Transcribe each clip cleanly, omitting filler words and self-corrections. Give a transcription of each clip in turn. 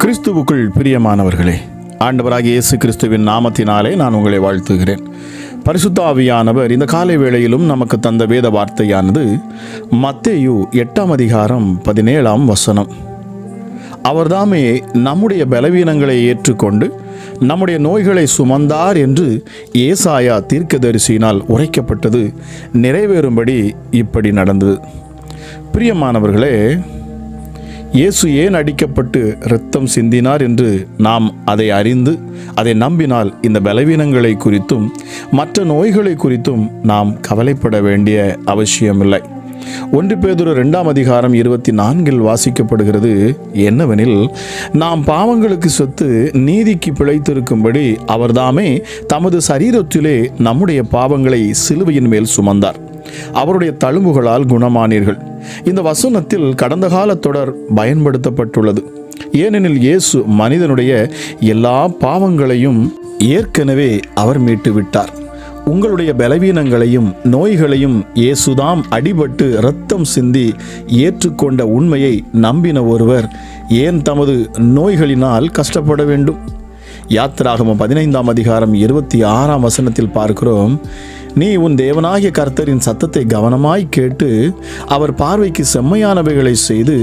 கிறிஸ்துவுக்குள் பிரியமானவர்களே, ஆண்டவராகிய இயேசு கிறிஸ்துவின் நாமத்தினாலே நான் உங்களை வாழ்த்துகிறேன். பரிசுத்த ஆவியானவர் இந்த காலை வேளையிலும் நமக்கு தந்த வேத வார்த்தையானது மத்தேயு 8:17 அவர்தாமே நம்முடைய பலவீனங்களை ஏற்றுக்கொண்டு நம்முடைய நோய்களை சுமந்தார் என்று ஏசாயா தீர்க்கதரிசியினால் உரைக்கப்பட்டது நிறைவேறும்படி இப்படி நடந்தது. பிரியமானவர்களே, இயேசு ஏன் அடிக்கப்பட்டு இரத்தம் சிந்தினார் என்று நாம் அதை அறிந்து அதை நம்பினால் இந்த பலவீனங்களை குறித்தும் மற்ற நோய்களை குறித்தும் நாம் கவலைப்பட வேண்டிய அவசியமில்லை. 1 பேதுரு 2:24 வாசிக்கப்படுகிறது என்னவெனில், நாம் பாவங்களுக்கு செத்து நீதிக்கு பிழைத்திருக்கும்படி அவர்தாமே தமது சரீரத்திலே நம்முடைய பாவங்களை சிலுவையின் மேல் சுமந்தார், அவருடைய தழும்புகளால் குணமானீர்கள். இந்த வசனத்தில் கடந்த கால தொடர் பயன்படுத்தப்பட்டுள்ளது. ஏனெனில் இயேசு மனிதனுடைய எல்லா பாவங்களையும் ஏற்கனவே அவர் மீட்டு விட்டார். உங்களுடைய பலவீனங்களையும் நோய்களையும் இயேசுதாம் அடிபட்டு இரத்தம் சிந்தி ஏற்றுக்கொண்ட உண்மையை நம்பின ஒருவர் ஏன் தமது நோய்களினால் கஷ்டப்பட வேண்டும்? யாத்திராகமம் 15:26 பார்க்கிறோம், நீ உன் தேவனாகிய கர்த்தரின் சத்தத்தை கவனமாய் கேட்டு அவர் பார்வைக்கு செம்மையானவைகளை செய்து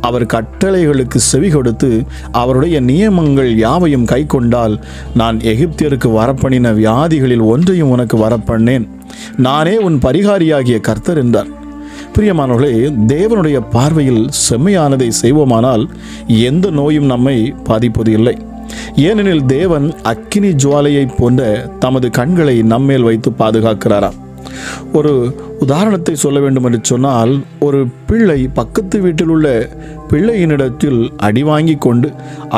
அவர் கட்டளைகளுக்கு செவி கொடுத்து அவருடைய நியமங்கள் யாவையும் கை கொண்டால் நான் எகிப்தியருக்கு வரப்பண்ணின வியாதிகளில் ஒன்றையும் உனக்கு வரப்பண்ணேன், நானே உன் பரிகாரியாகிய கர்த்தர் என்றார். பிரியமானவர்களே, தேவனுடைய பார்வையில் செம்மையானதை செய்வோமானால் எந்த நோயும் நம்மை பாதிப்பது இல்லை. ஏனெனில் தேவன் அக்கினி ஜுவாலையை போன்ற தமது கண்களை நம்மேல் வைத்து பாதுகாக்கிறாராம். ஒரு உதாரணத்தை சொல்ல வேண்டும் என்று சொன்னால், ஒரு பிள்ளை பக்கத்து வீட்டில் உள்ள பிள்ளையினிடத்தில் அடி வாங்கி கொண்டு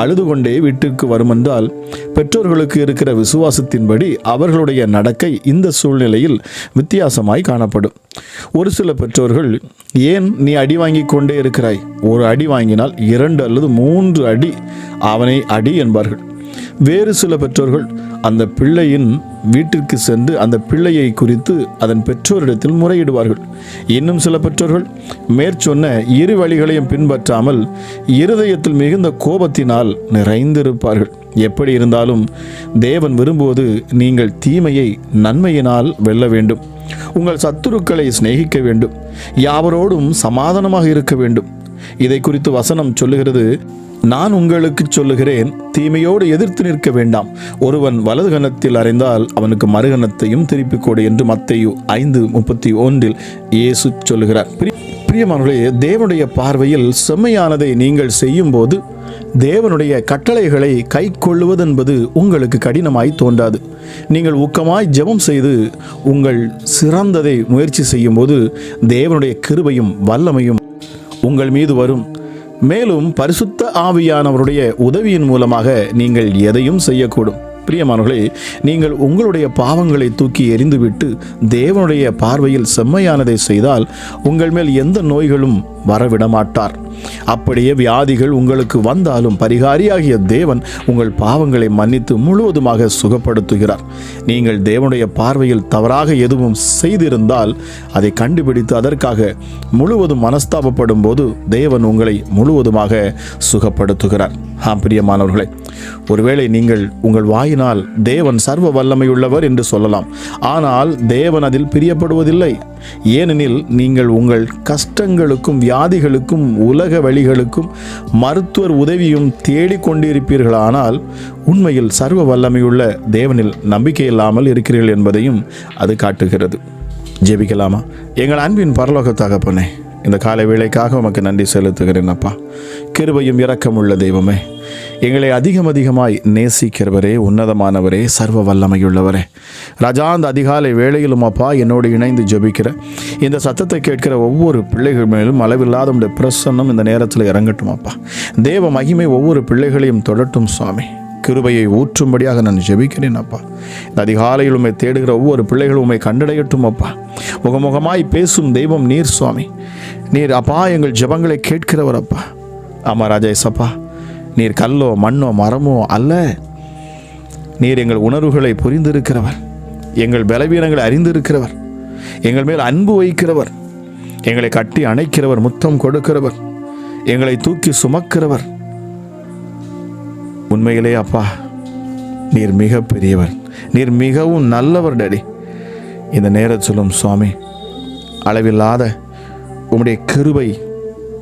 அழுது கொண்டே வீட்டிற்கு வருமென்றால் பெற்றோர்களுக்கு இருக்கிற விசுவாசத்தின்படி அவர்களுடைய நடக்கை இந்த சூழ்நிலையில் வித்தியாசமாய் காணப்படும். ஒரு சில பெற்றோர்கள், ஏன் நீ அடி வாங்கி கொண்டே இருக்கிறாய், ஒரு அடி வாங்கினால் 2 அல்லது 3 அடி அவனை அடி என்பார்கள். வேறு சில பெற்றோர்கள் அந்த பிள்ளையின் வீட்டிற்கு சென்று அந்த பிள்ளையை குறித்து அதன் பெற்றோரிடத்தில் முறையிடுவார்கள். இன்னும் சில பெற்றோர்கள் மேற்சொன்ன இரு வழிகளையும் பின்பற்றாமல் இருதயத்தில் மிகுந்த கோபத்தினால் நிறைந்திருப்பார்கள். எப்படி இருந்தாலும் தேவன் விரும்புவது நீங்கள் தீமையை நன்மையினால் வெல்ல வேண்டும், உங்கள் சத்துருக்களை சிநேகிக்க வேண்டும், யாவரோடும் சமாதானமாக இருக்க வேண்டும். இதை குறித்து வசனம் சொல்லுகிறது, நான் உங்களுக்கு சொல்லுகிறேன், தீமையோடு எதிர்த்து நிற்க வேண்டாம், ஒருவன் வலது கன்னத்தில் அறைந்தால் அவனுக்கு மறுகன்னத்தையும் திருப்பிக் கொடு என்று மத்தேயு 5:31 இயேசு சொல்லுகிறார். பிரியமானவர்களே, தேவனுடைய பார்வையில் செம்மையானதை நீங்கள் செய்யும் போது தேவனுடைய கட்டளைகளை கை கொள்ளுவது என்பது உங்களுக்கு கடினமாய் தோன்றாது. நீங்கள் ஊக்கமாய் ஜெபம் செய்து உங்கள் சிறந்ததை முயற்சி செய்யும் போது தேவனுடைய கிருபையும் வல்லமையும் உங்கள் மீது வரும். மேலும் பரிசுத்த ஆவியானவருடைய உதவியின் மூலமாக நீங்கள் எதையும் செய்யக்கூடும். பிரியமானவர்களே, நீங்கள் உங்களுடைய பாவங்களை தூக்கி எறிந்துவிட்டு தேவனுடைய பார்வையில் செம்மையானதை செய்தால் உங்கள் மேல் எந்த நோய்களும் வரவிட மாட்டார். அப்படியே வியாதிகள் உங்களுக்கு வந்தாலும் பரிகாரியாகிய தேவன் உங்கள் பாவங்களை மன்னித்து முழுவதுமாக சுகப்படுத்துகிறார். நீங்கள் தேவனுடைய பார்வையில் தவறாக எதுவும் செய்திருந்தால் அதை கண்டுபிடித்து அதற்காக முழுவதும் மனஸ்தாபப்படும் போது தேவன் உங்களை முழுவதுமாக சுகப்படுத்துகிறார். பிரியமானவர்களே, ஒருவேளை நீங்கள் உங்கள் வாயினால் தேவன் சர்வ வல்லமையுள்ளவர் என்று சொல்லலாம், ஆனால் தேவன் அதில் பிரியப்படுவதில்லை. ஏனெனில் நீங்கள் உங்கள் கஷ்டங்களுக்கும் வியாதிகளுக்கும் உலக வழிகளுக்கும் மருத்துவர் உதவியும் தேடிக்கொண்டிருப்பீர்களானால் உண்மையில் சர்வ வல்லமையுள்ள தேவனில் நம்பிக்கை இல்லாமல் இருக்கிறீர்கள் என்பதையும் அது காட்டுகிறது. ஜெபிக்கலாமா? எங்கள் அன்பின் பரலோக தகப்பனே, இந்த காலை வேளைக்காக உமக்கு நன்றி செலுத்துகிறேன் அப்பா. கிருபையும் இரக்கமுள்ள தெய்வமே, எங்களை அதிகமாய் நேசிக்கிறவரே, உன்னதமானவரே, சர்வ வல்லமையுள்ளவரே ராஜா, அந்த அதிகாலை வேளையிலும் அப்பா என்னோடு இணைந்து ஜெபிக்கிற இந்த சத்தத்தை கேட்கிற ஒவ்வொரு பிள்ளைகள் மேலும் அளவில்லாத உடைய பிரசன்னம் இந்த நேரத்தில் இறங்கட்டும் அப்பா. தேவ மகிமை ஒவ்வொரு பிள்ளைகளையும் தொடட்டும் சுவாமி. கிருபையை ஊற்றும்படியாக நான் ஜெபிக்கிறேன் அப்பா. இந்த அதிகாலையில் உம்மை தேடுகிற ஒவ்வொரு பிள்ளைகளும் உம்மை கண்டடையட்டும் அப்பா. முகமுகமாய் பேசும் தெய்வம் நீர் சுவாமி. நீர் அப்பா எங்கள் ஜெபங்களை கேட்கிறவர் அப்பா. ஆமா ராஜா ஏசப்பா, நீர் கல்லோ மண்ணோ மரமோ அல்ல, நீர் எங்கள் உணர்வுகளை புரிந்திருக்கிறவர், எங்கள் பலவீனங்களை அறிந்திருக்கிறவர், எங்கள் மேல் அன்பு வைக்கிறவர், எங்களை கட்டி அணைக்கிறவர், முத்தம் கொடுக்கிறவர், எங்களை தூக்கி சுமக்கிறவர். உண்மையிலே அப்பா, நீர் மிக பெரியவர், நீர் மிகவும் நல்லவர் டாடி. இந்த நேரத்திலும் சுவாமி, அளவில்லாத உம்முடைய கிருபை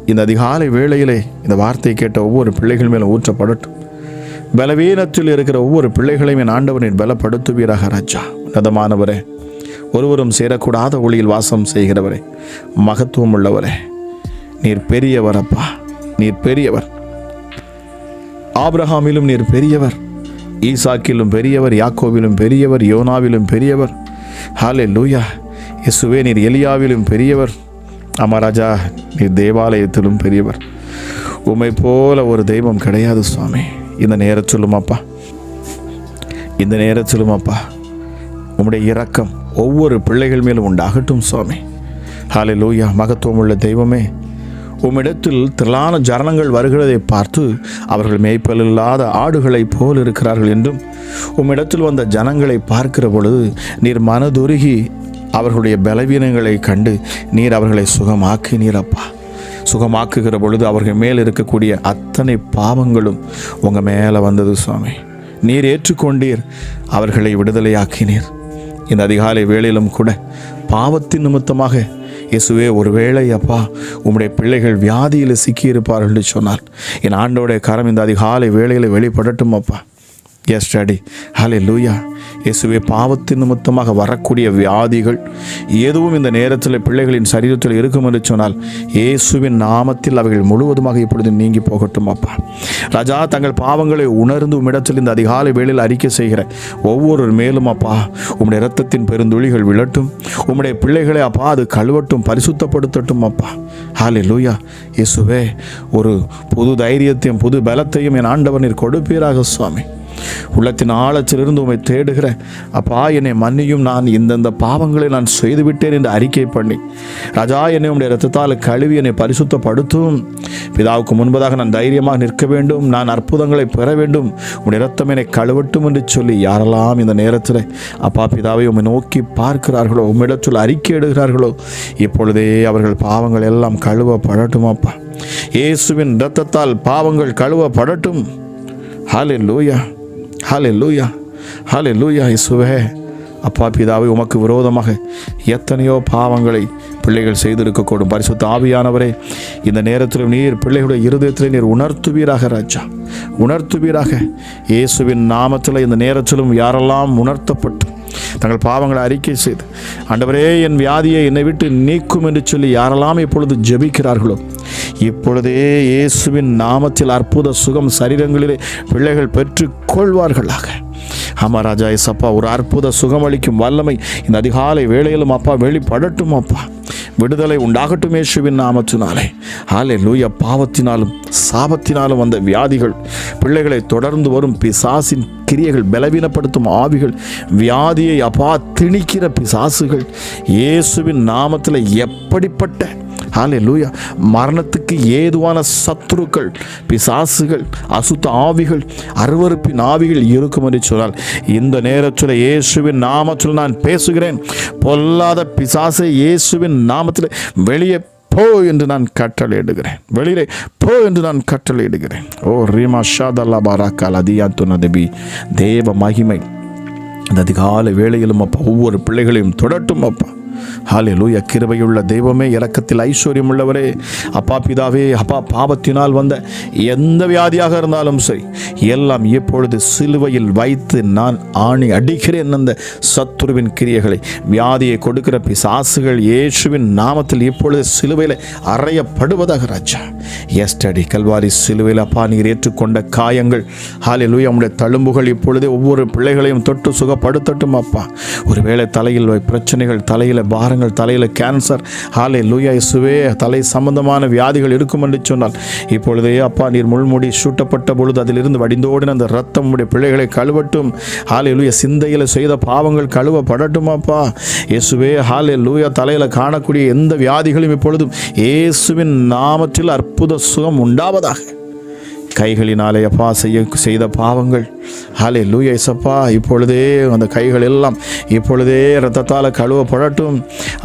இந்த அதிகாலை வேளையிலே இந்த வார்த்தையை கேட்ட ஒவ்வொரு பிள்ளைகள் மேலும் ஊற்றப்படட்டும். பலவீனத்தில் இருக்கிற ஒவ்வொரு பிள்ளைகளையும் என் ஆண்டவரின் பலப்படுத்துவீராக ராஜா. உன்னதமானவரே, ஒருவரும் சேரக்கூடாத ஒளியில் வாசம் செய்கிறவரே, மகத்துவம் உள்ளவரே, நீர் பெரியவர் அப்பா, நீர் பெரியவர். ஆபிரகாமிலும் நீர் பெரியவர், ஈசாக்கிலும் பெரியவர், யாக்கோவிலும் பெரியவர், யோனாவிலும் பெரியவர். ஹல்லேலூயா. இயேசுவே, நீர் எலியாவிலும் பெரியவர். அமராஜா, நீர் தேவாலயத்திலும் பெரியவர். உம்மை போல ஒரு தெய்வம் கிடையாது சுவாமி. இந்த நேரத்திலும் அப்பா, இந்த நேரத்திலும் அப்பா, உம்முடைய இரக்கம் ஒவ்வொரு பிள்ளைகள் மேலும் உண்டாகட்டும் சுவாமி. ஹல்லேலூயா. மகத்துவம் உள்ள தெய்வமே, உம்மிடத்தில் திரளான ஜனங்கள் வருகிறதை பார்த்து அவர்கள் மேய்ப்பல் இல்லாத ஆடுகளைப் போல் இருக்கிறார்கள் என்றும், உம்மிடத்தில் வந்த ஜனங்களை பார்க்கிற பொழுது நீர் மனதுருகி அவர்களுடைய பலவீனங்களை கண்டு நீர் அவர்களை சுகமாக்கினீர் அப்பா. சுகமாக்குகிற பொழுது அவர்கள் மேல் இருக்கக்கூடிய அத்தனை பாவங்களும் உங்கள் மேலே வந்தது சுவாமி. நீர் ஏற்றுக்கொண்டீர், அவர்களை விடுதலையாக்கினீர். இந்த அதிகாலை வேளையிலும் கூட பாவத்தின் நிமித்தமாக இயேசுவே, ஒருவேளை அப்பா உம்முடைய பிள்ளைகள் வியாதியில் சிக்கியிருப்பார்கள் என்று சொன்னால் என் ஆண்டோடைய கரம் இந்த அதிகாலை வேளையில் வெளிப்படட்டும் அப்பா. Yes daddy. ஹல்லேலூயா. இயேசுவே, பாவத்தின் நிமித்தமாக வரக்கூடிய வியாதிகள் எதுவும் இந்த நேரத்தில் பிள்ளைகளின் சரீரத்தில் இருக்கும் என்று சொன்னால் இயேசுவின் நாமத்தில் அவைகள் முழுவதுமாக இப்பொழுது நீங்கி போகட்டும் அப்பா. ராஜா, தங்கள் பாவங்களை உணர்ந்து உம்மிடத்தில் இந்த அதிகாலை வேளையில் அறிக்கை செய்கிற ஒவ்வொரு மேலும் அப்பா உம்முடைய இரத்தத்தின் பெருந்துளிகள் விழட்டும். உம்முடைய பிள்ளைகளை அப்பா அது கழுவட்டும், பரிசுத்தப்படுத்தட்டும் அப்பா. ஹல்லேலூயா. இயேசுவே, ஒரு புது தைரியத்தையும் புது பலத்தையும் என் ஆண்டவர் நீர் கொடுப்பீராக சுவாமி. உள்ளத்தின் ஆழத்திலிருந்து உம்மை தேடுகிற அப்பா, என்னை மன்னியும், நான் இந்தந்த பாவங்களை நான் செய்துவிட்டேன் என்று அறிக்கை பண்ணி ராஜா, என்னை உம்முடைய இரத்தத்தால் கழுவி என்னை பரிசுத்தப்படுத்தும். பிதாவுக்கு முன்பதாக நான் தைரியமாக நிற்க வேண்டும், நான் அற்புதங்களை பெற வேண்டும், உம்முடைய இரத்தம் என்னை கழுவட்டும் என்று சொல்லி யாரெல்லாம் இந்த நேரத்தில் அப்பா பிதாவை உம்மை நோக்கி பார்க்கிறார்களோ, உம்மிடத்தில் அறிக்கை எடுகிறார்களோ, இப்பொழுதே அவர்கள் பாவங்கள் எல்லாம் கழுவப்படட்டும் அப்பா. இயேசுவின் இரத்தத்தால் பாவங்கள் கழுவப்படட்டும். ஹல்லேலூயா. ஹல்லேலூயா. ஹல்லேலூயா. இயேசுவே, அப்பா பிதாவை உமக்கு விரோதமாக எத்தனையோ பாவங்களை பிள்ளைகள் செய்திருக்கக்கூடும். பரிசுத்த ஆவியானவரே, இந்த நேரத்திலும் நீர் பிள்ளைகளுடைய இருதயத்தில் நீர் உணர்த்துவீராக ராஜா, உணர்த்துவீராக. இயேசுவின் நாமத்தில் இந்த நேரத்திலும் யாரெல்லாம் உணர்த்தப்பட்டு தங்கள் பாவங்களை அறிக்கை செய்து ஆண்டவரே என் வியாதியை என்னை விட்டு நீக்கும் என்று சொல்லி யாரெல்லாம் இப்பொழுது ஜெபிக்கிறார்களோ, இப்பொழுதே இயேசுவின் நாமத்தில் அற்புத சுகம் சரீரங்களிலே பிள்ளைகள் பெற்று கொள்வார்களாக. அமராஜா இயேசப்பா, ஒரு அற்புத சுகமளிக்கும் வல்லமை இந்த அதிகாலை வேளையிலும் அப்பா வெளிப்படட்டும் அப்பா. விடுதலை உண்டாகட்டும் இயேசுவின் நாமத்தினாலே. ஹல்லேலூயா. பாவத்தினாலும் சாபத்தினாலும் வந்த வியாதிகள், பிள்ளைகளை தொடர்ந்து வரும் பிசாசின் கிரியைகள், பலவீனப்படுத்தும் ஆவிகள், வியாதியை அப்பா திணிக்கிற பிசாசுகள் இயேசுவின் நாமத்தில் எப்படிப்பட்ட ஹல்லேலூயா மரணத்துக்கு ஏதுவான சத்துருக்கள், பிசாசுகள், அசுத்த ஆவிகள், அருவருப்பின் ஆவிகள் இருக்கும் என்று சொன்னால் இந்த நேரத்தில் இயேசுவின் நாமத்தில் நான் பேசுகிறேன். பொல்லாத பிசாசை இயேசுவின் நாமத்தில் வெளியே போ என்று நான் கட்டளையிடுகிறேன். வெளியிலே போ என்று நான் கட்டளையிடுகிறேன். ஓ ரீமா ஷாதல்லா பாராக்கால் அதியாத்துனதபி. தேவ மகிமை இந்த அதிகாலை வேளையிலும் அப்பா ஒவ்வொரு பிள்ளைகளையும் தொடட்டும் அப்பா. ஹல்லேலூயா. கிருபையுள்ள தெய்வமே, இரக்கத்தில் ஐஸ்வர்யம் உள்ளவரே, அப்பா பிதாவே, அப்பா பாவத்தினால் வந்த எந்த வியாதியாக இருந்தாலும் சரி எல்லாம் இப்பொழுது சிலுவையில் வைத்து நான் ஆணி அடிக்கிறேன். அந்த சத்துருவின் கிரியைகளை, வியாதியை கொடுக்கிற பிசாசுகள் இயேசுவின் நாமத்தில் இப்பொழுது சிலுவையில் அறையப்படுவதாக ராஜா. எஸ்டடி கல்வாரி சிலுவையில் அப்பா நீர் ஏற்றுக்கொண்ட காயங்கள், ஹல்லேலூயா, உம்முடைய தழும்புகள் இப்பொழுதே ஒவ்வொரு பிள்ளைகளையும் தொட்டு சுகப்படுத்தட்டும் அப்பா. ஒருவேளை தலையில் பிரச்சனைகள், தலையில் பாரங்கள், தலையில் கேன்சர், ஹல்லேலூயா இயேசுவே, தலை சம்பந்தமான வியாதிகள் இருக்கும் என்று சொன்னால் இப்பொழுதே அப்பா நீர் முள்முடி சூட்டப்பட்ட பொழுது அதிலிருந்து வடிந்தோடின அந்த ரத்தம் உடைய பிள்ளைகளை கழுவட்டும். ஹல்லேலூயா. சிந்தையில் செய்த பாவங்கள் கழுவப்படட்டும் அப்பா இயேசுவே. ஹல்லேலூயா. தலையில் காணக்கூடிய எந்த வியாதிகளும் இப்பொழுதும் இயேசுவின் நாமத்தில் அற்புத சுகம் உண்டாவதாக. கைகளினாலே அப்பா செய்த பாவங்கள், ஹல்லேலூயா இயேசப்பா, இப்பொழுதே அந்த கைகள் எல்லாம் இப்பொழுதே இரத்தத்தால் கழுவப்படட்டும்.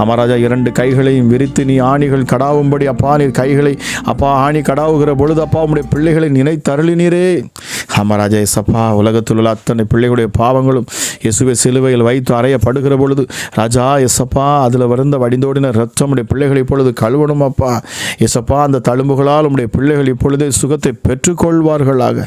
அமராஜா, 2 கைகளையும் விரித்து நீ ஆணிகள் கடாவும்படி அப்பா நீர் கைகளை அப்பா ஆணி கடாவுகிற பொழுது அப்பா உம்முடைய பிள்ளைகளை நினைத்தருளினீரே. ராஜா இயேசப்பா, உலகத்தில் உள்ள அத்தனை பிள்ளைகளுடைய பாவங்களும் இயேசுவை சிலுவையில் வைத்து அறையப்படுகிற பொழுது ராஜா இயேசப்பா, அதில் வருந்த வடிந்தோடின ரத்தம் உடைய பிள்ளைகள் இப்பொழுது கழுவணும் அப்பா. இயேசப்பா, அந்த தழும்புகளால் உடைய பிள்ளைகள் இப்பொழுதே சுகத்தை பெற்றுக்கொள்வார்களாக.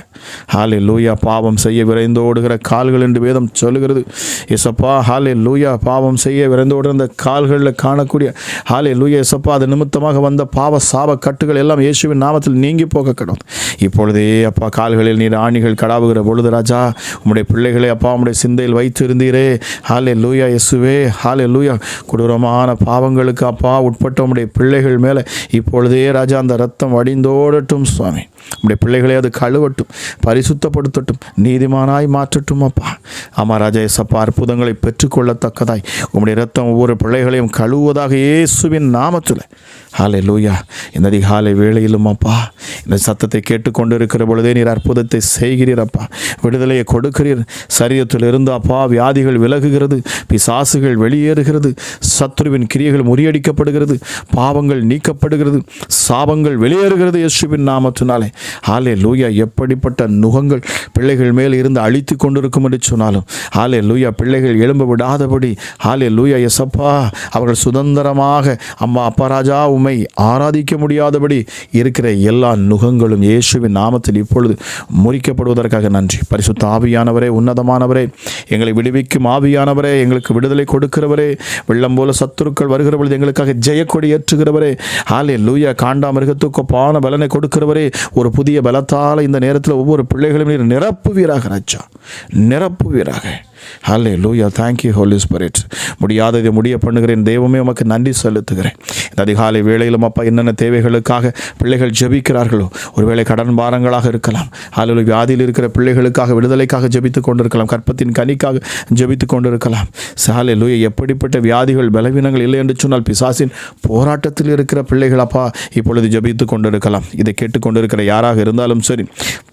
ஹல்லேலூயா. பாவம் செய்ய விரைந்தோடுகிற கால்கள் என்று வேதம் சொல்லுகிறது. இயேசப்பா, ஹல்லேலூயா, பாவம் செய்ய விரைந்தோடுகிற அந்த கால்களில் காணக்கூடிய ஹல்லேலூயா இயேசப்பா, அது நிமித்தமாக வந்த பாவ சாப கட்டுகள் எல்லாம் இயேசுவின் நாமத்தில் நீங்கி போக கடவுள். இப்பொழுதே அப்பா, கால்களில் நீர் ஆணிகள் கடாவுகிற பொழுது ராஜா, உம்முடைய பிள்ளைகளை அப்பா உம்முடைய சிந்தையில் வைத்து இருந்தீரே. ஹல்லேலூயா இயேசுவே, ஹல்லேலூயா. கொடூரமான பாவங்களுக்கு அப்பா உட்பட்ட உம்முடைய பிள்ளைகள் மேலே இப்பொழுதே ராஜா அந்த ரத்தம் வடிந்தோடட்டும் சுவாமி. உம்முடைய பிள்ளைகளை அது கழுவட்டும், பரிசுத்தப்படுத்தட்டும், நீதிமானாய் மாற்றட்டும் அப்பா. ஆமா ராஜா இயேசப்பா, அற்புதங்களை பெற்றுக்கொள்ளத்தக்கதாய் உம்முடைய ரத்தம் ஒவ்வொரு பிள்ளைகளையும் கழுவுவதாக இயேசுவின் நாமத்தில். ஹல்லேலூயா. இந்த அதிகாலை வேளையிலும் அப்பா, இந்த சத்தத்தை கேட்டுக்கொண்டு இருக்கிற பொழுதே நீர் அற்புதத்தை செய்கிறீர் அப்பா. விடுதலையை கொடுக்கிறீர். சரீரத்தில் இருந்து அப்பா வியாதிகள் விலகுகிறது, பிசாசுகள் வெளியேறுகிறது, சத்துருவின் கிரியைகள் முறியடிக்கப்படுகிறது, பாவங்கள் நீக்கப்படுகிறது, சாபங்கள் வெளியேறுகிறது இயேசுவின் நாமத்தினாலே. ஹல்லேலூயா. எப்படிப்பட்ட நுகங்கள் பிள்ளைகள் மேல் இருந்து அழித்து கொண்டிருக்கும் என்று சொன்னாலும் ஹல்லேலூயா, பிள்ளைகள் எழும்ப விடாதபடி ஹல்லேலூயா இயேசப்பா, அவர்கள் சுதந்திரமாக அம்மா அப்பா ராஜா உம்மை ஆராதிக்க முடியாதபடி இருக்கிற எல்லா நுகங்களும் இயேசுவின் நாமத்தில் இப்பொழுது முறிக்கப்படுவதற்காக நன்றி. பரிசுத்த ஆவியானவரே, உன்னதமானவரே, எங்களை விடுவிக்கும் ஆவியானவரே, எங்களுக்கு விடுதலை கொடுக்கிறவரே, வெள்ளம் போல சத்துருக்கள் வருகிற பொழுது எங்களுக்காக ஜெயக்கொடி ஏற்றுகிறவரே, ஹல்லேலூயா, காண்டா மிருகத்துக்கு ஒப்பான பலனை கொடுக்கிறவரே, ஒரு புதிய பலத்தால் இந்த நேரத்தில் ஒவ்வொரு பிள்ளைகளையும் நீர் நிரப்புவீராக ராஜா, நிரப்புவீராக. ஹல்லேலூயா. Thank you holy spirit. முடியாததை முடிய பண்ணுகிறேன் தெய்வமே, உமக்கு நன்றி செலுத்துகிறேன். இந்த அதிகாலை வேளையிலும் அப்பா, என்னென்ன தேவைகளுக்காக பிள்ளைகள் ஜெபிக்கிறார்களோ, ஒருவேளை கடன் பாரங்களாக இருக்கலாம், ஹல்லேலூயா, வியாதியில் இருக்கிற பிள்ளைகளுக்காக விடுதலைக்காக ஜெபித்து கொண்டிருக்கலாம், கற்பத்தின் கனிக்காக ஜெபித்து கொண்டிருக்கலாம். ஹல்லேலூயா. எப்படிப்பட்ட வியாதிகள் பலவீனங்கள் இல்லை என்று சொன்னால் பிசாசின் போராட்டத்தில் இருக்கிற பிள்ளைகள் அப்பா இப்பொழுது ஜெபித்து கொண்டிருக்கலாம். இதை கேட்டுக்கொண்டிருக்கிற யாராக இருந்தாலும் சரி,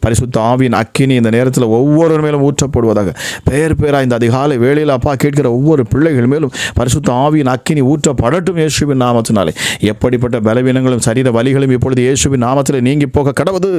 பரிசுத்த ஆவியின் அக்கினி இந்த நேரத்தில் ஒவ்வொரு மேலும் ஊற்றப்படுவதாக. பெயர் பேராக இந்த அதிகாலை வேளையில் அப்பா கேட்கிற ஒவ்வொரு பிள்ளைகள் மேலும் பரிசுத்த ஆவியின் அக்கினி ஊற்றப்படட்டும் இயேசுவின் நாமத்தினாலே. எப்படிப்பட்ட பலவீனங்களும் சரீர வலிகளும் இப்பொழுது இயேசுவின் நாமத்தில் நீங்கி போக கடவுது.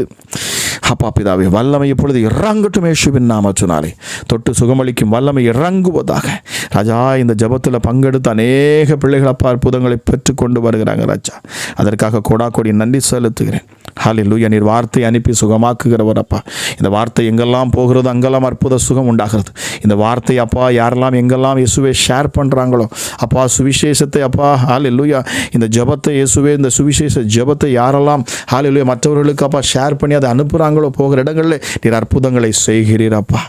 அப்பா பிதாவே, வல்லமை இப்பொழுது இறங்கட்டும் இயேசுவின் நாமத்தினாலே. தொட்டு சுகமளிக்கும் வல்லமை இறங்குவதாக ராஜா. இந்த ஜபத்தில் பங்கெடுத்து அநேக பிள்ளைகள் அப்பா அற்புதங்களை பெற்றுக்கொண்டு வருகிறாங்க ராஜா. அதற்காக கோடாக்கோடி நன்றி செலுத்துகிறேன். ஹல்லேலூயா. நீர் வார்த்தை அனுப்பி சுகமாக்குகிறவர் அப்பா. இந்த வார்த்தை எங்கெல்லாம் போகிறது அங்கெல்லாம் அற்புத சுகம் உண்டாகிறது. இந்த வார்த்தை அப்பா யாரெல்லாம் எங்கெல்லாம் இயேசுவை ஷேர் பண்ணுறாங்களோ அப்பா, சுவிசேஷத்தை அப்பா ஹல்லேலூயா, இந்த ஜபத்தை இயேசுவே, இந்த சுவிசேஷ ஜபத்தை யாரெல்லாம் ஹல்லேலூயா மற்றவர்களுக்கு அப்பா ஷேர் பண்ணி அதை அனுப்புகிறாங்களோ, போகிற இடங்களில் நீர் அற்புதங்களை செய்கிறீர் அப்பா.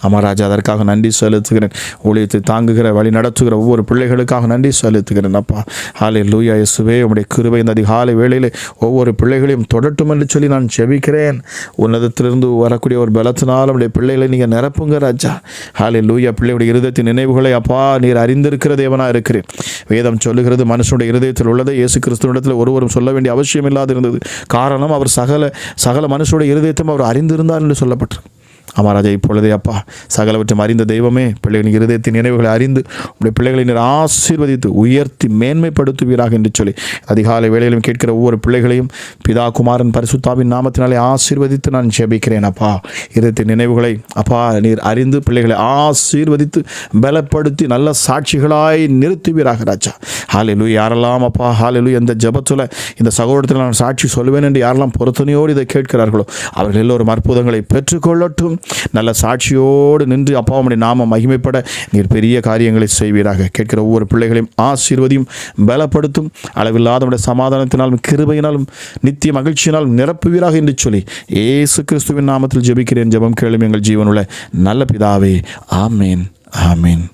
அமராஜா, அதற்காக நன்றி செலுத்துகிறேன். ஊழியத்தை தாங்குகிற வழி நடத்துகிற ஒவ்வொரு பிள்ளைகளுக்காக நன்றி செலுத்துகிறேன் அப்பா. ஹல்லேலூயா இயேசுவே, உம்முடைய கிருபை இந்த அதிகாலை வேளையிலே ஒவ்வொரு பிள்ளைகளையும் தொடட்டும் என்று சொல்லி நான் ஜெபிக்கிறேன். உன்னதத்திலிருந்து வரக்கூடிய ஒரு பலத்தினால் உடைய பிள்ளைகளை நீங்கள் நிரப்புங்க ராஜா. ஹல்லேலூயா. பிள்ளையுடைய இருதயத்தின் நினைவுகளை அப்பா நீர் அறிந்திருக்கிற தேவனாக இருக்கிறேன். வேதம் சொல்லுகிறது, மனுஷனுடைய இருதயத்தில் உள்ளதை இயேசு கிறிஸ்துவிடத்தில் ஒருவரும் சொல்ல வேண்டிய அவசியம் இல்லாது இருந்தது. காரணம், அவர் சகல மனுஷனுடைய இருதயத்தையும் அவர் அறிந்திருந்தார் என்று சொல்லப்பட்டிருக்கு. அமராஜா, இப்பொழுதே அப்பா சகலவற்றையும் அறிந்த தெய்வமே, பிள்ளைகளின் இருதயத்தின் நினைவுகளை அறிந்து உடைய பிள்ளைகளை நீர் ஆசீர்வதித்து உயர்த்தி மேன்மைப்படுத்துவீராக என்று சொல்லி அதிகாலை வேளையிலும் கேட்கிற ஒவ்வொரு பிள்ளைகளையும் பிதா குமாரன் பரிசுத்தாவின் நாமத்தினாலே ஆசீர்வதித்து நான் ஜெபிக்கிறேன் அப்பா. இருதயத்தின் நினைவுகளை அப்பா நீர் அறிந்து பிள்ளைகளை ஆசீர்வதித்து பலப்படுத்தி நல்ல சாட்சிகளாய் நிறுத்துவீராக ராஜா. ஹல்லேலூயா. யாரெல்லாம் அப்பா ஹல்லேலூயா இந்த ஜெபத்தில் இந்த சகோதரத்தில் நான் சாட்சி சொல்வேன் என்று யாரெல்லாம் பொருத்தனையோடு இதை கேட்கிறார்களோ அவர்கள் எல்லோரும் அற்புதங்களை பெற்றுக்கொள்ளட்டும். நல்ல சாட்சியோடு நின்று அப்பா உம்முடைய நாமம் மகிமைப்பட நீர் பெரிய காரியங்களை செய்வீராக. கேட்கிற ஒவ்வொரு பிள்ளைகளையும் ஆசீர்வதியும் பலப்படுத்தும். அளவில்லாத உடைய சமாதானத்தினாலும் கிருபையினாலும் நித்திய மகிழ்ச்சியினாலும் நிரப்புவீராக என்று சொல்லி இயேசு கிறிஸ்துவின் நாமத்தில் ஜெபிக்கிறேன். ஜெபம் கேளும் எங்கள் ஜீவனுள்ள நல்ல பிதாவே. ஆமேன், ஆமேன்.